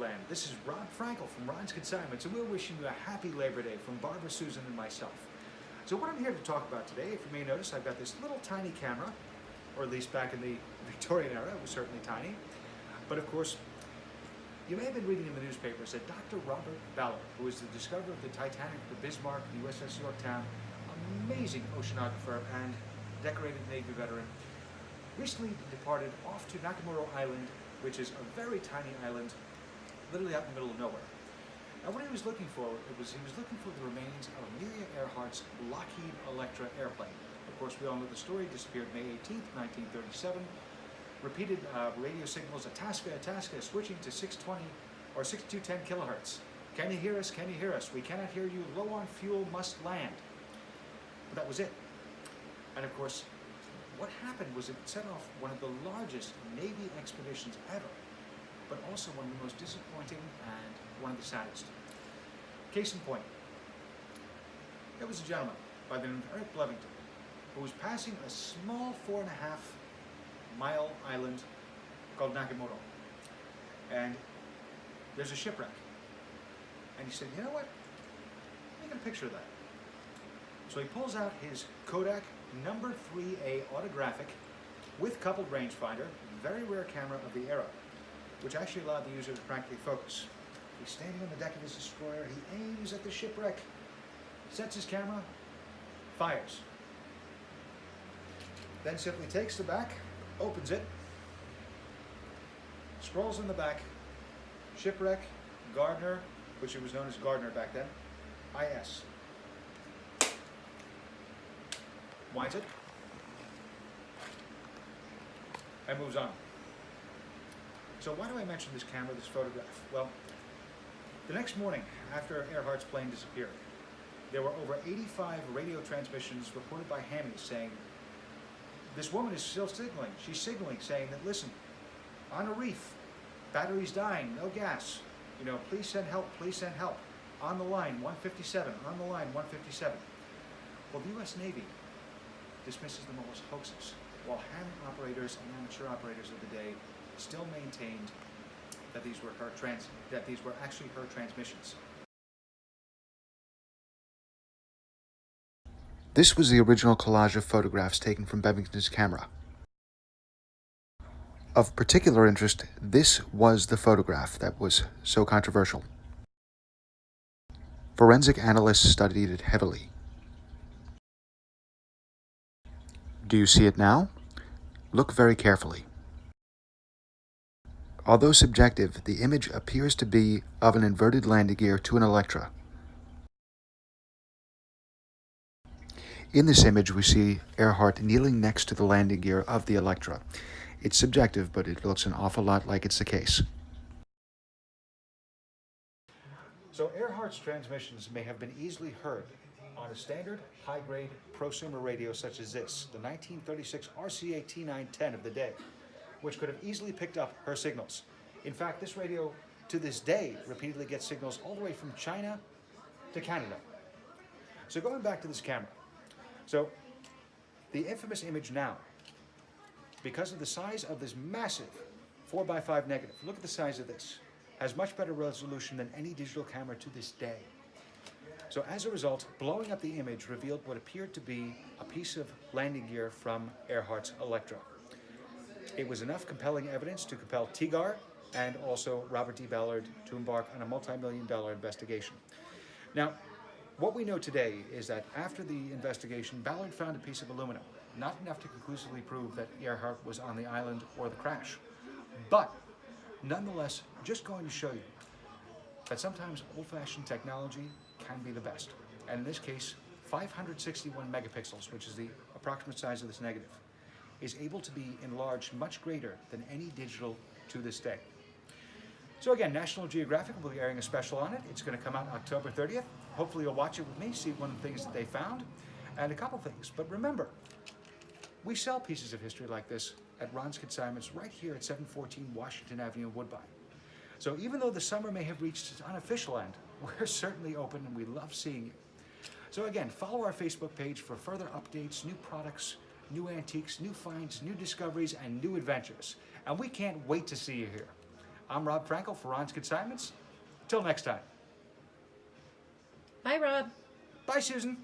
Land. This is Ron Frankel from Ron's Consignments, and we're wishing you a happy Labor Day from Barbara, Susan, and myself. So what I'm here to talk about today, if you may notice, I've got this little tiny camera, or at least back in the Victorian era, it was certainly tiny. But of course, you may have been reading in the newspapers that Dr. Robert Ballard, who is the discoverer of the Titanic, the Bismarck, the USS Yorktown, amazing oceanographer and decorated Navy veteran, recently departed off to Nakamura Island, which is a very tiny island, literally out in the middle of nowhere. Now what he was looking for, he was looking for the remains of Amelia Earhart's Lockheed Electra airplane. Of course, we all know the story, disappeared May 18th, 1937. Repeated radio signals, Itasca, Itasca, switching to 620 or 6210 kilohertz. Can you hear us? Can you hear us? We cannot hear you. Low on fuel, must land. But that was it. And of course, what happened was it set off one of the largest Navy expeditions ever, but also one of the most disappointing and one of the saddest. Case in point, there was a gentleman by the name of Eric Blevington who was passing a small 4.5-mile island called Nakamura. And there's a shipwreck. And he said, you know what? Make a picture of that. So he pulls out his Kodak number 3A autographic with coupled rangefinder, very rare camera of the era, which actually allowed the user to practically focus. He's standing on the deck of his destroyer, he aims at the shipwreck, sets his camera, fires. Then simply takes the back, opens it, scrolls in the back, shipwreck, Gardner, which it was known as Gardner back then, IS. Winds it, and moves on. So why do I mention this camera, this photograph? Well, the next morning after Earhart's plane disappeared, there were over 85 radio transmissions reported by Hammies saying, this woman is still signaling. She's signaling, saying that, listen, on a reef, battery's dying, no gas. You know, please send help, please send help. On the line, 157, on the line, 157. Well, the US Navy dismisses them all as hoaxes, while ham operators and amateur operators of the day still maintained that these were actually her transmissions. This was the original collage of photographs taken from Bevington's camera. Of particular interest, this was the photograph that was so controversial. Forensic analysts studied it heavily. Do you see it now? Look very carefully. Although subjective, the image appears to be of an inverted landing gear to an Electra. In this image, we see Earhart kneeling next to the landing gear of the Electra. It's subjective, but it looks an awful lot like it's the case. So Earhart's transmissions may have been easily heard on a standard high-grade prosumer radio such as this, the 1936 RCA T910 of the day, which could have easily picked up her signals. In fact, this radio, to this day, repeatedly gets signals all the way from China to Canada. So going back to this camera, so the infamous image now, because of the size of this massive 4x5 negative, look at the size of this, has much better resolution than any digital camera to this day. So as a result, blowing up the image revealed what appeared to be a piece of landing gear from Earhart's Electra. It was enough compelling evidence to compel TGAR and also Robert D. Ballard to embark on a multi-million-dollar investigation. Now, what we know today is that after the investigation, Ballard found a piece of aluminum, not enough to conclusively prove that Earhart was on the island or the crash. But, nonetheless, just going to show you that sometimes old-fashioned technology can be the best. And in this case, 561 megapixels, which is the approximate size of this negative, is able to be enlarged much greater than any digital to this day. So again, National Geographic will be airing a special on it. It's going to come out October 30th. Hopefully you'll watch it with me, see one of the things that they found, and a couple things. But remember, we sell pieces of history like this at Ron's Consignments right here at 714 Washington Avenue in Woodbine. So even though the summer may have reached its unofficial end, we're certainly open and we love seeing you. So again, follow our Facebook page for further updates, new products, new antiques, new finds, new discoveries, and new adventures. And we can't wait to see you here. I'm Rob Frankel for Ron's Consignments. Till next time. Bye, Rob. Bye, Susan.